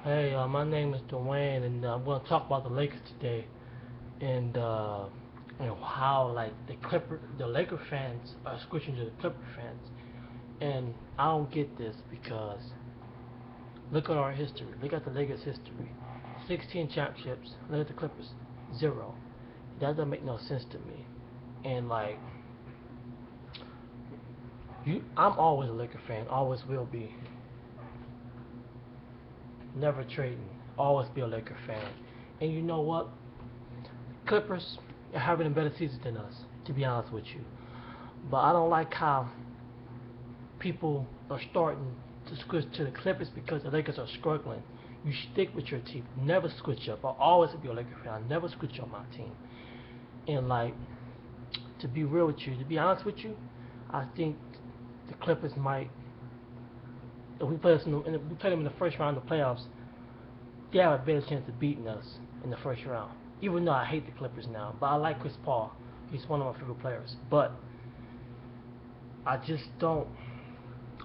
Hey, my name is Dwayne, and I'm going to talk about the Lakers today, and how like the Laker fans are switching to the Clipper fans, and I don't get this because look at our history, look at the Lakers' history, 16 championships. Look at the Clippers, zero. That doesn't make no sense to me, and like I'm always a Laker fan, always will be, never trading, always be a Laker fan, and you know what? Clippers are having a better season than us, to be honest with you. But I don't like how people are starting to switch to the Clippers because the Lakers are struggling. You stick with your team. Never switch up. I'll always be a Laker fan. I never switch up my team. And like, to be real with you, to be honest with you, I think the Clippers might. If we play we play them in the first round of the playoffs, they have a better chance of beating us in the first round. Even though I hate the Clippers now, but I like Chris Paul. He's one of my favorite players. But I just don't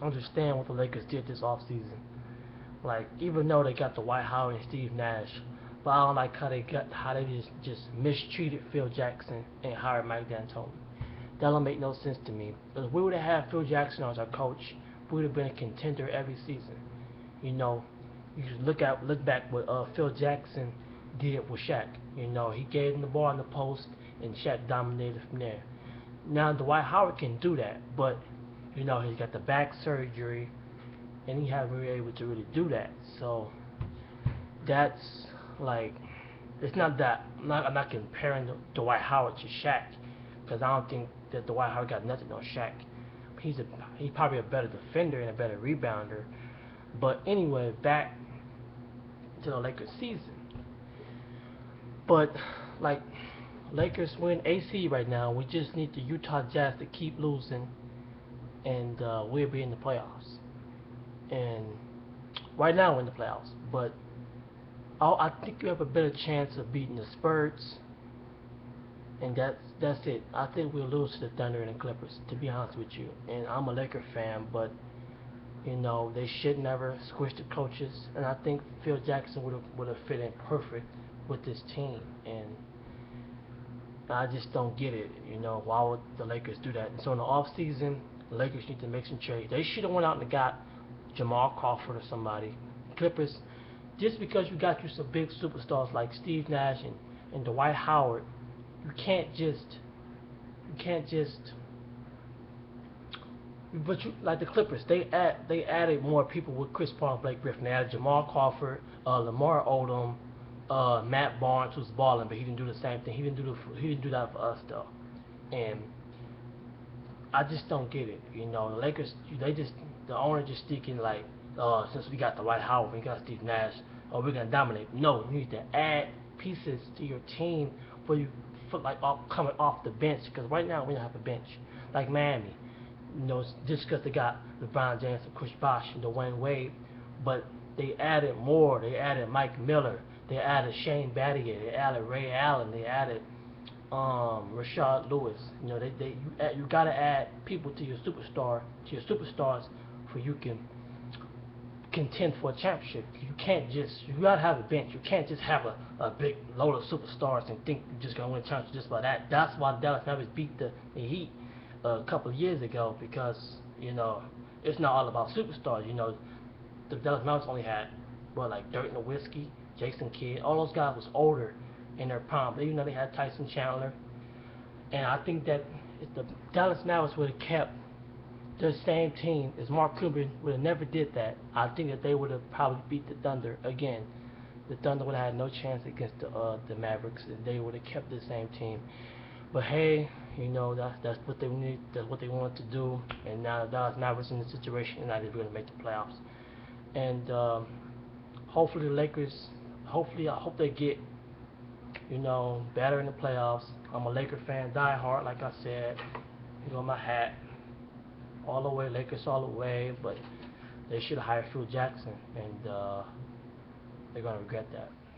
understand what the Lakers did this offseason. Like, even though they got the Dwight Howard and Steve Nash, but I don't like how they just mistreated Phil Jackson and hired Mike D'Antoni. That don't make no sense to me. If we would have had Phil Jackson as our coach, we would have been a contender every season. You know, you just look back what Phil Jackson did with Shaq. You know, he gave him the ball in the post, and Shaq dominated from there. Now Dwight Howard can do that, but you know he's got the back surgery, and he hasn't been able to really do that. So that's like, it's not that I'm not comparing Dwight Howard to Shaq, because I don't think that Dwight Howard got nothing on Shaq. He's probably a better defender and a better rebounder. But anyway, back to the Lakers season. But like, Lakers win AC right now. We just need the Utah Jazz to keep losing, and we'll be in the playoffs. And right now we're in the playoffs. But I think you have a better chance of beating the Spurs, and that's it. I think we'll lose to the Thunder and the Clippers, to be honest with you. And I'm a Laker fan, but you know they should never switch the coaches. And I think Phil Jackson would have fit in perfect with this team. And I just don't get it. You know, why would the Lakers do that? And so in the off season, the Lakers need to make some trades. They should have went out and got Jamal Crawford or somebody. Clippers, just because you got you some big superstars like Steve Nash and Dwight Howard, you can't just but you like the Clippers, they added more people with Chris Paul and Blake Griffin. They added Jamal Crawford, Lamar Odom, Matt Barnes, who's balling, but he didn't do the same thing. He didn't do that for us though, and I just don't get it. You know, the Lakers, the owner just thinking like, since we got the Dwight Howard, we got Steve Nash, oh, we're gonna dominate. No, you need to add pieces to your team for you, for like coming off the bench. Because right now we don't have a bench like Miami. You know, just because they got LeBron James and Chris Bosh and Dwayne Wade, but they added more. They added Mike Miller. They added Shane Battier. They added Ray Allen. They added Rashard Lewis. You know, you gotta add people to your superstars, for you can contend for a championship. You gotta have a bench. You can't just have a big load of superstars and think you're just gonna win a championship just by that. That's why the Dallas Mavericks beat the Heat a couple of years ago, because you know it's not all about superstars. You know, the Dallas Mavericks only had like Dirk Nowitzki, Jason Kidd. All those guys was older in their prime. But even though they had Tyson Chandler, and I think that if the Dallas Mavericks would have kept the same team as Mark Cuban would have never did that, I think that they would have probably beat the Thunder again. The Thunder would have had no chance against the Mavericks, and they would have kept the same team. But hey, you know that's what they need. That's what they wanted to do, and now the Dallas Mavericks in the situation, and now they're going to make the playoffs. And hopefully the Lakers. Hopefully, I hope they get better in the playoffs. I'm a Laker fan, die hard, like I said. You know my hat all the way, Lakers all the way. But they should have hired Phil Jackson, and they're gonna regret that.